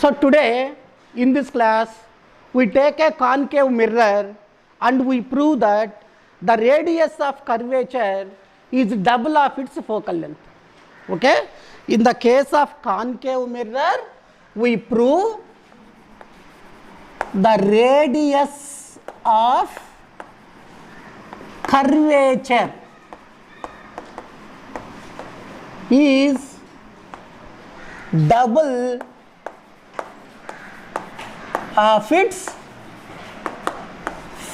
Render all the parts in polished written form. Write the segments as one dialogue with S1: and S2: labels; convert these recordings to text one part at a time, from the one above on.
S1: So today in this class we take a concave mirror and we prove that the radius of curvature is double of its focal length. Okay, in the case of concave mirror we prove the radius of curvature is double of its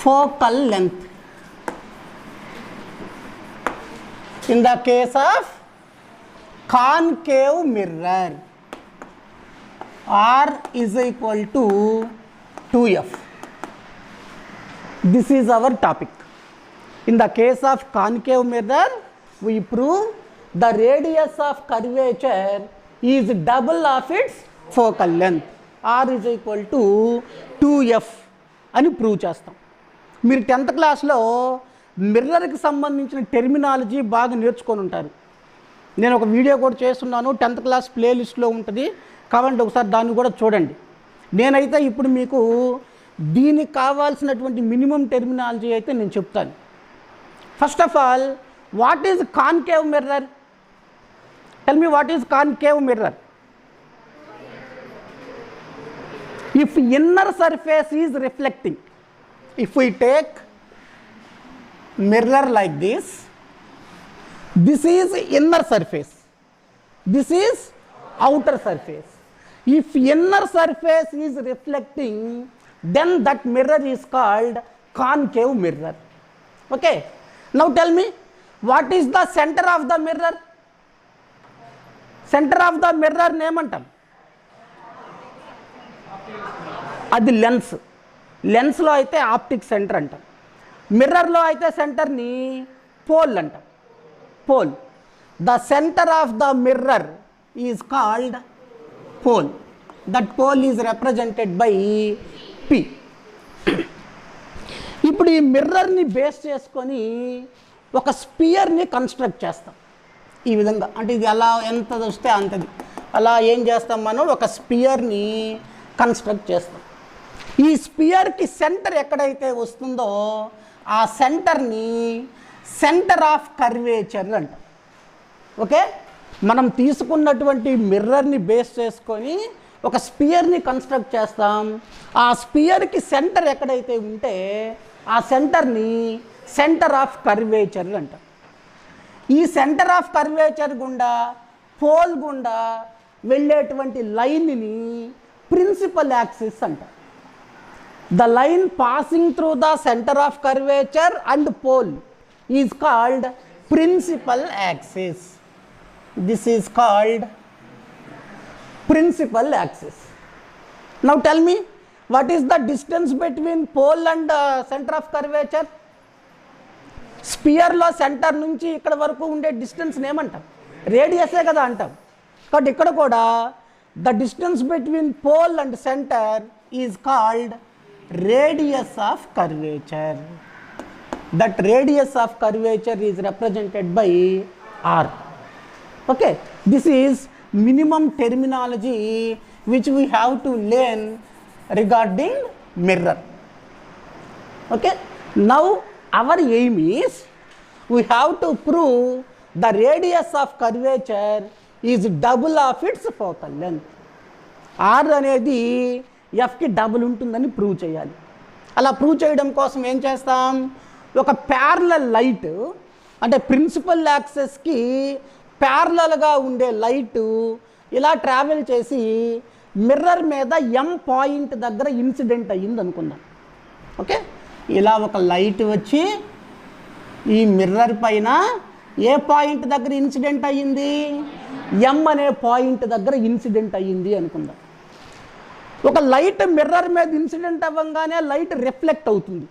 S1: focal length. In the case of concave mirror, R is equal to 2F. This is our topic. In the case of concave mirror, we prove the radius of curvature is double of its focal length. R is equal to 2F అని prove చేస్తాం. మీరు 10th క్లాస్లో మిర్రర్కి సంబంధించిన terminology బాగా నేర్చుకొని ఉంటారు. నేను ఒక వీడియో కూడా చేస్తున్నాను, 10th క్లాస్ ప్లేలిస్ట్లో ఉంటుంది, కాబట్టి ఒకసారి దాన్ని కూడా చూడండి. నేనైతే ఇప్పుడు మీకు దీనికి కావాల్సినటువంటి మినిమం టెర్మినాలజీ అయితే నేను చెప్తాను. First of all, what is concave mirror? Tell me what is concave mirror? If inner surface is reflecting, if we take mirror like this, this is inner surface, this is outer surface. If inner surface is reflecting, then that mirror is called concave mirror. Okay, now tell me, what is the center of the mirror? Center of the mirror name antam, అది lens. లెన్స్లో అయితే optic centre అంటాం, మిర్రర్లో అయితే సెంటర్ని pole అంటాం. Pole, the centre of the mirror is called pole. That pole is represented by P. ఇప్పుడు ఈ మిర్రర్ని బేస్ చేసుకొని ఒక స్పియర్ని కన్స్ట్రక్ట్ చేస్తాం ఈ విధంగా. అంటే ఇది అలా ఎంత వస్తే అంతది అలా ఏం చేస్తాం మనం, ఒక స్పియర్ని కన్స్ట్రక్ట్ చేస్తాం. ఈ స్పియర్కి సెంటర్ ఎక్కడైతే వస్తుందో ఆ సెంటర్ని సెంటర్ ఆఫ్ కర్వేచర్ అంటాం. ఓకే, మనం తీసుకున్నటువంటి మిర్రర్ని బేస్ చేసుకొని ఒక స్పియర్ని కన్స్ట్రక్ట్ చేస్తాం. ఆ స్పియర్కి సెంటర్ ఎక్కడైతే ఉంటే ఆ సెంటర్ని సెంటర్ ఆఫ్ కర్వేచర్ అంటాం. ఈ సెంటర్ ఆఫ్ కర్వేచర్ గుండా, పోల్ గుండా వెళ్ళేటువంటి లైన్ని ప్రిన్సిపల్ యాక్సిస్ అంటాం. The line passing through the center of curvature and pole is called principal axis. This is called principal axis. Now tell me, what is the distance between pole and center of curvature? స్పియర్లో centre నుంచి ఇక్కడ వరకు ఉండే distance ఏమంటాం? రేడియసే కదా అంటాం. కాబట్టి ఇక్కడ కూడా the distance between pole and centre is called radius of curvature. That radius of curvature is represented by R. Okay, this is minimum terminology which we have to learn regarding mirror. Okay, now our aim is we have to prove the radius of curvature is double of its focal length. R అనేది ఎఫ్కి double ఉంటుందని prove చేయాలి. అలా prove చేయడం కోసం ఏం చేస్తాం, ఒక parallel light, అంటే ప్రిన్సిపల్ యాక్సెస్కి ప్యారలల్గా ఉండే లైటు ఇలా ట్రావెల్ చేసి మిర్రర్ మీద ఎం పాయింట్ దగ్గర ఇన్సిడెంట్ అయ్యింది అనుకుందాం. ఓకే, ఇలా ఒక లైట్ వచ్చి ఈ మిర్రర్ పైన ఏ పాయింట్ దగ్గర ఇన్సిడెంట్ అయ్యింది, ఎం అనే పాయింట్ దగ్గర ఇన్సిడెంట్ అయ్యింది అనుకుందాం. ఒక లైట్ మిర్రర్ మీద ఇన్సిడెంట్ అవ్వగానే లైట్ రిఫ్లెక్ట్ అవుతుంది.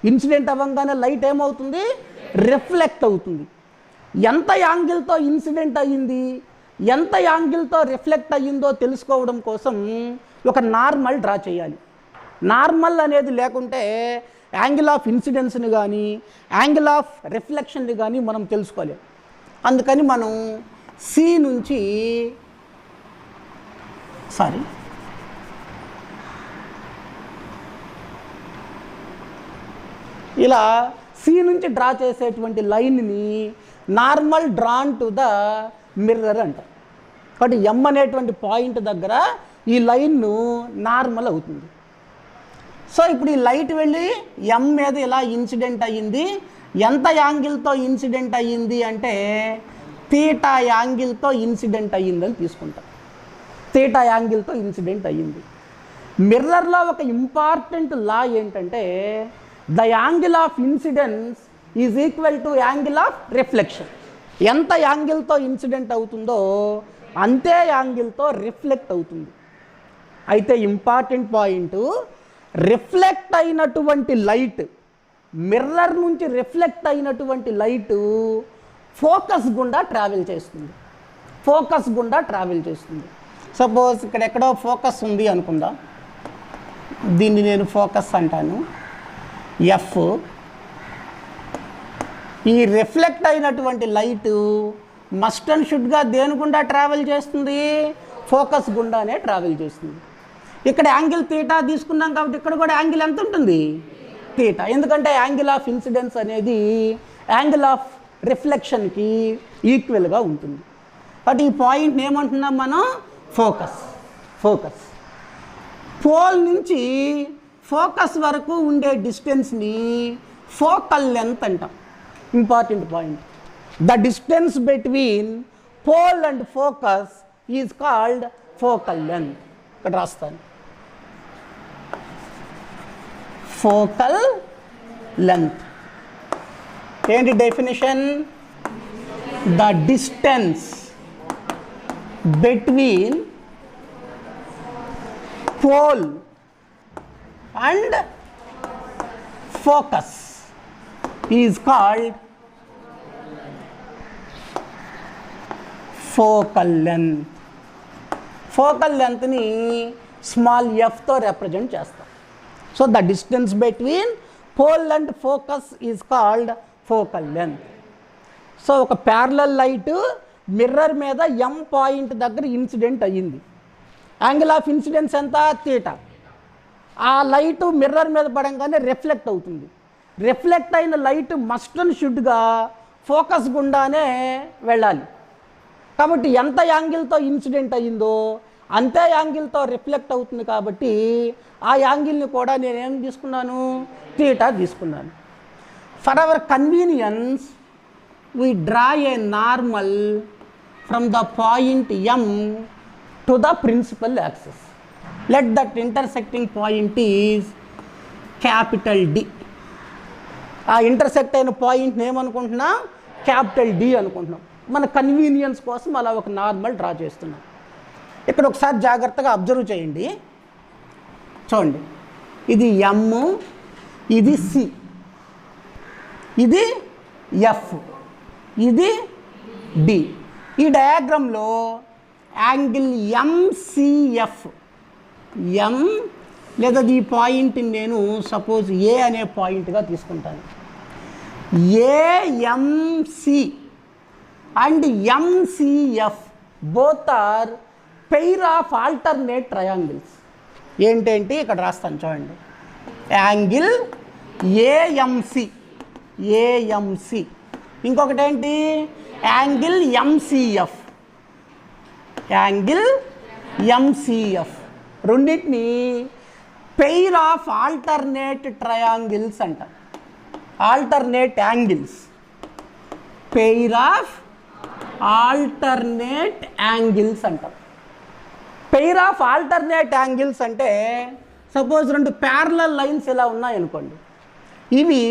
S1: ఇన్సిడెంట్ అవ్వగానే లైట్ ఏమవుతుంది, రిఫ్లెక్ట్ అవుతుంది. ఎంత యాంగిల్తో ఇన్సిడెంట్ అయ్యింది, ఎంత యాంగిల్తో రిఫ్లెక్ట్ అయ్యిందో తెలుసుకోవడం కోసం ఒక నార్మల్ డ్రా చేయాలి. నార్మల్ అనేది లేకుంటే యాంగిల్ ఆఫ్ ఇన్సిడెన్స్ని కానీ యాంగిల్ ఆఫ్ రిఫ్లెక్షన్ని కానీ మనం తెలుసుకోలేం. అందుకని మనం సి నుంచి ఇలా సి నుంచి డ్రా చేసేటువంటి లైన్ని normal drawn to the mirror అంటారు. కాబట్టి ఎం అనేటువంటి పాయింట్ దగ్గర ఈ లైన్ను నార్మల్ అవుతుంది. సో ఇప్పుడు ఈ లైట్ వెళ్ళి ఎం మీద ఇలా ఇన్సిడెంట్ అయ్యింది. ఎంత యాంగిల్తో ఇన్సిడెంట్ అయ్యింది అంటే తీటా యాంగిల్తో ఇన్సిడెంట్ అయ్యిందని తీసుకుంటాం. తీటా యాంగిల్తో ఇన్సిడెంట్ అయ్యింది. మిర్రర్లో ఒక ఇంపార్టెంట్ లా ఏంటంటే the angle of incidence is equal to angle of reflection. ఎంత యాంగిల్తో ఇన్సిడెంట్ అవుతుందో అంతే యాంగిల్తో రిఫ్లెక్ట్ అవుతుంది. అయితే ఇంపార్టెంట్ పాయింట్, రిఫ్లెక్ట్ అయినటువంటి లైట్, మిర్రర్ నుంచి రిఫ్లెక్ట్ అయినటువంటి లైటు ఫోకస్ గుండా ట్రావెల్ చేస్తుంది. ఫోకస్ గుండా ట్రావెల్ చేస్తుంది. సపోజ్ ఇక్కడ ఎక్కడో ఫోకస్ ఉంది అనుకుందాం. దీన్ని నేను ఫోకస్ అంటాను, ఎఫ్. ఈ రిఫ్లెక్ట్ అయినటువంటి లైటు మస్ట్ అండ్ షుడ్గా దేని గుండా ట్రావెల్ చేస్తుంది? ఫోకస్ గుండానే ట్రావెల్ చేస్తుంది. ఇక్కడ యాంగిల్ తీటా తీసుకున్నాం కాబట్టి ఇక్కడ కూడా యాంగిల్ ఎంత ఉంటుంది? తీటా. ఎందుకంటే యాంగిల్ ఆఫ్ ఇన్సిడెన్స్ అనేది యాంగిల్ ఆఫ్ రిఫ్లెక్షన్కి ఈక్వల్గా ఉంటుంది. కాబట్టి ఈ పాయింట్ని ఏమంటున్నాం మనం? ఫోకస్. ఫోకస్ పోల్ నుంచి ఫోకస్ వరకు ఉండే డిస్టెన్స్ని ఫోకల్ లెంత్ అంటాం. Important point. The distance between pole and focus is called focal length. ఇక్కడ రాస్తాను, ఫోకల్ లెంత్. ఏంటి definition? The distance between pole and focus is called focal length. Focal లెంత్ని small ఎఫ్తో రిప్రజెంట్ చేస్తాం. So the distance between pole and focus is called focal length. So ఒక parallel light mirror మీద ఎం point దగ్గర incident అయ్యింది. Angle of incidence ఎంత? Theta. ఆ light mirror మీద పడంగానే రిఫ్లెక్ట్ అవుతుంది. రిఫ్లెక్ట్ అయిన లైట్ మస్ట్ అండ్ షుడ్గా ఫోకస్ గుండానే వెళ్ళాలి. కాబట్టి ఎంత యాంగిల్తో ఇన్సిడెంట్ అయ్యిందో అంతే యాంగిల్తో రిఫ్లెక్ట్ అవుతుంది. కాబట్టి ఆ యాంగిల్ని కూడా నేనేం తీసుకున్నాను? తీటా తీసుకున్నాను. For hour convenience we draw a normal from the point M to the principal axis. Let that intersecting point is capital D. ఆ ఇంటర్సెక్ట్ అయిన పాయింట్ని ఏమనుకుంటున్నాం? క్యాపిటల్ డి అనుకుంటున్నాం. మన కన్వీనియన్స్ కోసం అలా ఒక నార్మల్ డ్రా చేస్తున్నాం. ఇక్కడ ఒకసారి జాగ్రత్తగా అబ్జర్వ్ చేయండి. చూడండి, ఇది ఎమ్, ఇది సి, ఇది ఎఫ్, ఇది డి. ఈ డయాగ్రామ్లో యాంగిల్ ఎంసిఎఫ్, ఎం లేదా ఈ పాయింట్ని నేను సపోజ్ ఏ అనే పాయింట్గా తీసుకుంటాను. AMC and MCF both are pair of alternate triangles. ఏంటేంటి ఇక్కడ రాస్తాను చూడండి. Angle AMC, AMC. ఇంకొకటి ఏంటి? Angle MCF, angle MCF. రెండింటిని పెయిర్ ఆఫ్ ఆల్టర్నేట్ ట్రయాంగిల్స్ అంట. Alternate angles, pair of alternate angles అంటాం. పెయిర్ ఆఫ్ ఆల్టర్నేట్ యాంగిల్స్ అంటే సపోజ్ రెండు ప్యారలల్ లైన్స్ ఇలా ఉన్నాయనుకోండి. ఇవి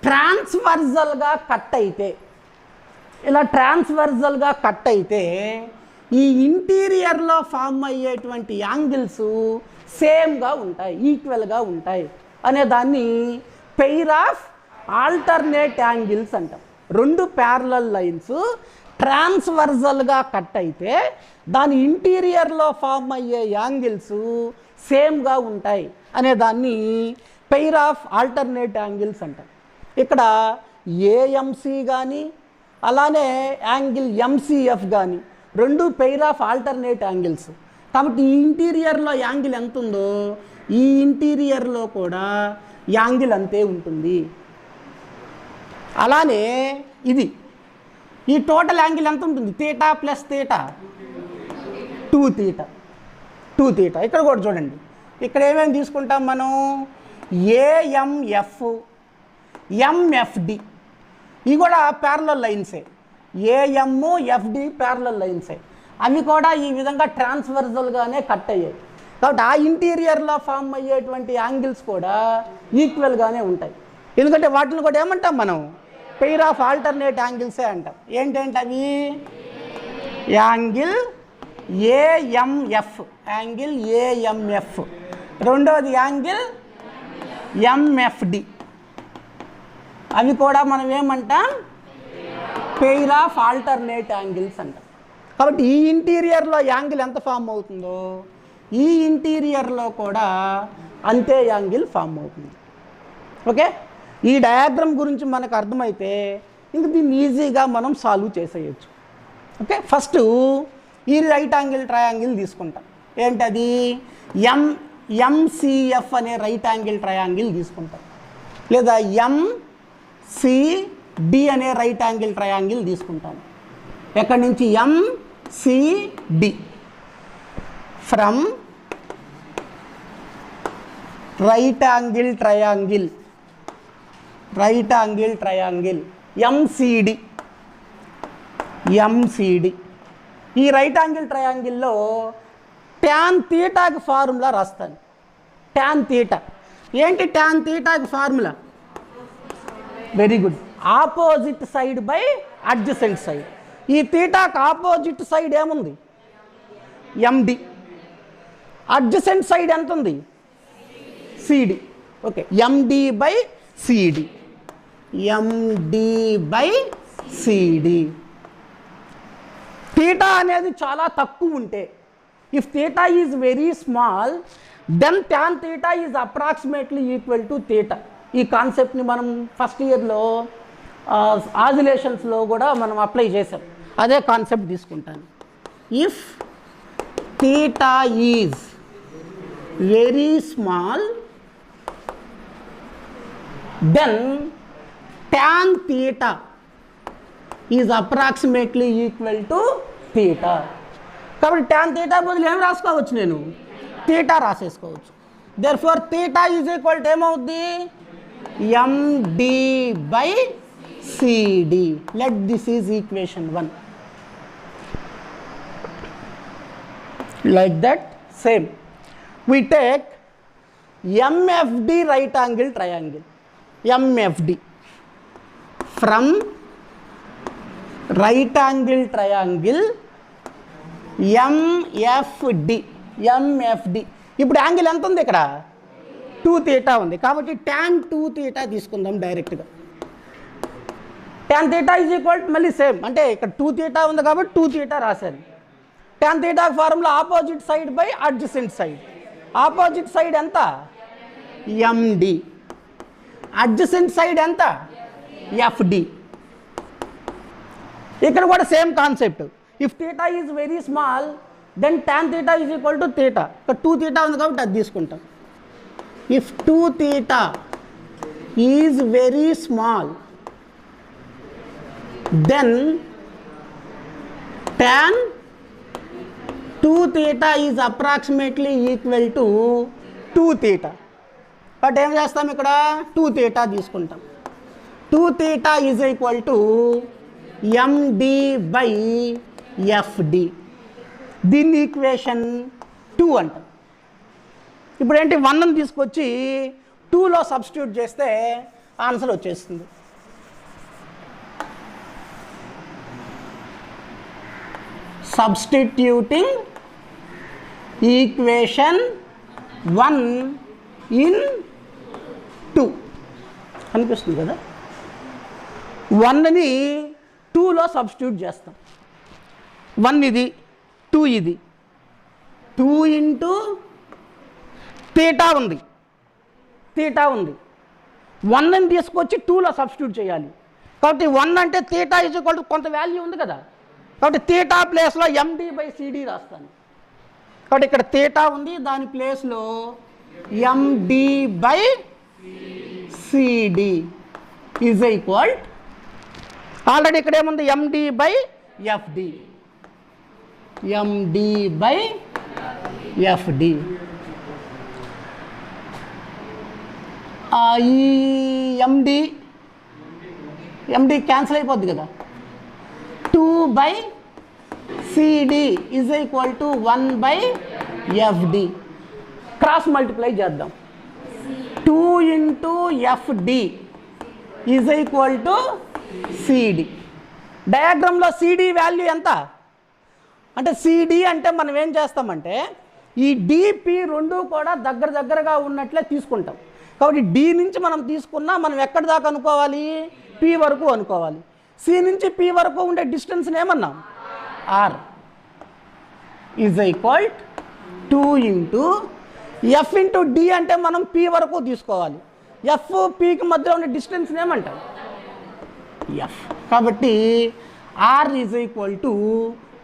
S1: ట్రాన్స్వర్జల్గా కట్ అయితే, ఇలా ట్రాన్స్వర్జల్గా కట్ అయితే ఈ ఇంటీరియర్లో ఫామ్ అయ్యేటువంటి యాంగిల్స్ సేమ్గా ఉంటాయి, ఈక్వల్గా ఉంటాయి అనే దాన్ని పెయిర్ ఆఫ్ ఆల్టర్నేట్ యాంగిల్స్ అంటాం. రెండు ప్యారలల్ లైన్స్ ట్రాన్స్వర్జల్గా కట్ అయితే దాని ఇంటీరియర్లో ఫామ్ అయ్యే యాంగిల్స్ సేమ్గా ఉంటాయి అనే దాన్ని పెయిర్ ఆఫ్ ఆల్టర్నేట్ యాంగిల్స్ అంటాం. ఇక్కడ ఏఎంసి కానీ అలానే యాంగిల్ ఎంసిఎఫ్ కానీ రెండు పెయిర్ ఆఫ్ ఆల్టర్నేట్ యాంగిల్స్. కాబట్టి ఈ ఇంటీరియర్లో యాంగిల్ ఎంత ఉందో ఈ ఇంటీరియర్లో కూడా యాంగిల్ అంతే ఉంటుంది. అలానే ఇది ఈ టోటల్ యాంగిల్ ఎంత ఉంటుంది? Theta plus theta 2 theta 2 theta. ఇక్కడ కూడా చూడండి, ఇక్కడ ఏమేమి తీసుకుంటాం మనం? ఏఎంఎఫ్, ఎంఎఫ్డి, ఇవి కూడా ప్యారలల్ లైన్సే. ఏఎం ఎఫ్డి ప్యారలల్ లైన్సే. అవి కూడా ఈ విధంగా ట్రాన్స్వర్జల్గానే కట్ అయ్యాయి. కాబట్టి ఆ ఇంటీరియర్లో ఫామ్ అయ్యేటువంటి యాంగిల్స్ కూడా ఈక్వల్గానే ఉంటాయి. ఎందుకంటే వాటిని కూడా ఏమంటాం మనం? పెయిర్ ఆఫ్ ఆల్టర్నేట్ యాంగిల్సే అంటాం. ఏంటంటే అవి యాంగిల్ ఏఎంఎఫ్, యాంగిల్ ఏఎంఎఫ్, రెండోది యాంగిల్ ఎంఎఫ్డి. అవి కూడా మనం ఏమంటాం? పెయిర్ ఆఫ్ ఆల్టర్నేట్ యాంగిల్స్ అంటాం. కాబట్టి ఈ ఇంటీరియర్లో యాంగిల్ ఎంత ఫామ్ అవుతుందో ఈ ఇంటీరియర్లో కూడా అంతే యాంగిల్ ఫామ్ అవుతుంది. ఓకే, ఈ డయాగ్రామ్ గురించి మనకు అర్థమైతే ఇంక దీన్ని ఈజీగా మనం సాల్వ్ చేసేయచ్చు. ఓకే, ఫస్ట్ ఈ రైట్ యాంగిల్ ట్రయాంగిల్ తీసుకుంటాం. ఏంటది? ఎంసిఎఫ్ అనే రైట్ యాంగిల్ ట్రయాంగిల్ తీసుకుంటాం, లేదా ఎంసిడి అనే రైట్ యాంగిల్ ట్రయాంగిల్ తీసుకుంటాం. ఎక్కడి నుంచి? MCD, from right angle triangle, right angle triangle MCD. MCD ఈ రైట్ యాంగిల్ ట్రయాంగిల్లో ట్యాన్ తీటాకి ఫార్ములా రాస్తాను. ట్యాన్ తీటా ఏంటి? ట్యాన్ తీటాకి formula very good, opposite side by adjacent side. ఈ తీటాకి ఆపోజిట్ సైడ్ ఏముంది? ఎండి. అడ్జసెంట్ సైడ్ ఎంత ఉంది? CD. Okay, MD by CD, MD by CD. Theta అనేది చాలా తక్కువ ఉంటే, if theta is very small then tan theta is approximately equal to theta. ఈ కాన్సెప్ట్ని మనం ఫస్ట్ ఇయర్లో ఆసిలేషన్స్లో కూడా మనం అప్లై చేసాం. అదే కాన్సెప్ట్ తీసుకుంటాను. If theta is very small then tan theta is approximately equal to theta. కాబట్టి ట్యాన్ తీటా బదులు ఏం రాసుకోవచ్చు? నేను తీటా రాసేసుకోవచ్చు. Therefore theta is equal to ఏమవుద్ది? MD by CD. Let this is equation 1. Like that, same we take MFD right angle triangle, MFD, from right angle triangle MFD. MFD ఇప్పుడు angle ఎంత ఉంది? ఇక్కడ 2 తీటా ఉంది. కాబట్టి tan 2 theta తీసుకుందాం డైరెక్ట్గా. tan theta is equal మళ్ళీ same, అంటే ఇక్కడ 2 తీటా ఉంది కాబట్టి 2 తీటా రాశాను. tan theta formula opposite side by adjacent side. Opposite side ఎంత? ఎండి. అడ్జసెంట్ సైడ్ ఎంత? ఎఫ్డి. ఇక్కడ కూడా same concept. If theta is very small then tan theta is equal to theta. ఇక్కడ 2 తీటా ఉంది కాబట్టి అది తీసుకుంటాం. If 2 theta is very small then tan 2 theta is approximately equal to 2 theta. But ఏం చేస్తాం? ఇక్కడ 2 తీటా తీసుకుంటాం. 2 theta is equal to MD by FD. దీన్ని ఈక్వేషన్ 2 అంటాం. ఇప్పుడు ఏంటి? 1ని తీసుకొచ్చి 2లో సబ్స్టిట్యూట్ చేస్తే ఆన్సర్ వచ్చేస్తుంది. సబ్స్టిట్యూటింగ్ ఈక్వేషన్ 1 ఇన్ 2 అనిపిస్తుంది కదా. 1ని 2లో సబ్స్టిట్యూట్ చేస్తాం. 1 ఇది, 2 ఇది. 2 ఇంటూ తీటా ఉంది, తీటా ఉంది. 1ని తీసుకొచ్చి 2లో సబ్స్టిట్యూట్ చేయాలి. కాబట్టి 1 అంటే తీటా ఈజ్ ఈక్వల్ టు కొంత వాల్యూ ఉంది కదా. కాబట్టి తీటా ప్లేస్లో ఎండి బై సిడి రాస్తాను. కాబట్టి ఇక్కడ తీటా ఉంది, దాని ప్లేస్లో MD by CD is equal already ఇక్కడ ఏముంది MD by FD, MD by FD. ఈ ఎండి క్యాన్సిల్ అయిపోద్ది కదా, 2/CD is equal to 1/FD. Cross multiply చేద్దాం. 2 into FD is equal to CD. డయాగ్రామ్లో CD వాల్యూ ఎంత అంటే, CD అంటే మనం ఏం చేస్తామంటే ఈ డిపి రెండు కూడా దగ్గరగా ఉన్నట్లే తీసుకుంటాం. కాబట్టి డి నుంచి మనం తీసుకున్నా మనం ఎక్కడి దాకా అనుకోవాలి, పి వరకు అనుకోవాలి. సి నుంచి పి వరకు ఉండే డిస్టెన్స్ని ఏమన్నాం, R is equal 2 into F into D అంటే మనం పి వరకు తీసుకోవాలి. ఎఫ్ పికి మధ్యలో ఉండే డిస్టెన్స్ని ఏమంటాం, ఎఫ్. కాబట్టి are is equal to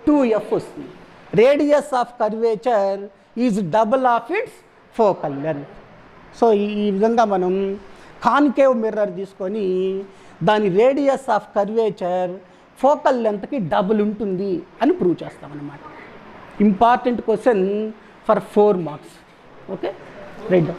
S1: 2F వస్తుంది. Radius of curvature is double of its focal length. So ఈ విధంగా మనం కాన్కేవ్ మిర్రర్ తీసుకొని దాని రేడియస్ ఆఫ్ కర్వేచర్ ఫోకల్ లెంత్కి డబుల్ ఉంటుంది అని ప్రూవ్ చేస్తామన్నమాట. Important question for 4 marks. Okay, right.